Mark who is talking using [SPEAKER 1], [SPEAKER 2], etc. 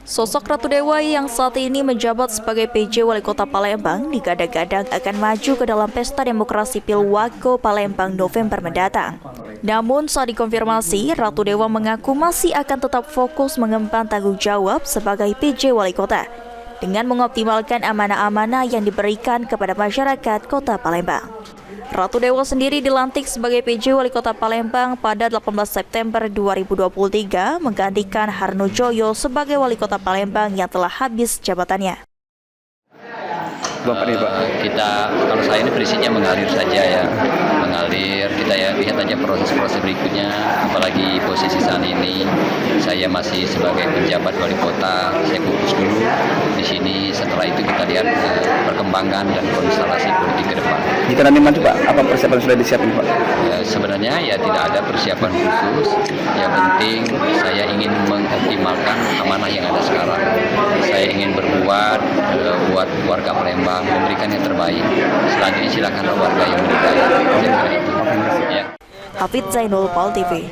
[SPEAKER 1] Sosok Ratu Dewa yang saat ini menjabat sebagai PJ Wali Kota Palembang digadang-gadang akan maju ke dalam Pesta Demokrasi Pilwako Palembang November mendatang. Namun saat dikonfirmasi, Ratu Dewa mengaku masih akan tetap fokus mengemban tanggung jawab sebagai PJ Wali Kota dengan mengoptimalkan amanah-amanah yang diberikan kepada masyarakat Kota Palembang. Ratu Dewa sendiri dilantik sebagai PJ Wali Kota Palembang pada 18 September 2023 menggantikan Harno Joyo sebagai Wali Kota Palembang yang telah habis jabatannya.
[SPEAKER 2] Kalau saya ini prinsipnya mengalir saja ya, kita ya lihat aja proses-proses berikutnya, apalagi posisi saat ini saya masih sebagai penjabat wali kota, saya fokus dulu di sini, setelah itu kita lihat perkembangan dan konstelasi politik ke depan.
[SPEAKER 3] Jika nanti maju Pak, apa persiapan sudah disiapkan Pak?
[SPEAKER 2] Sebenarnya ya tidak ada persiapan khusus, yang penting saya ingin mengoptimalkan amanah yang ada sekarang. Saya ingin berbuat buat warga Palembang, memberikan yang terbaik. Selanjutnya silakanlah warga yang menilai.
[SPEAKER 1] Hafid Zainul, Pol TV.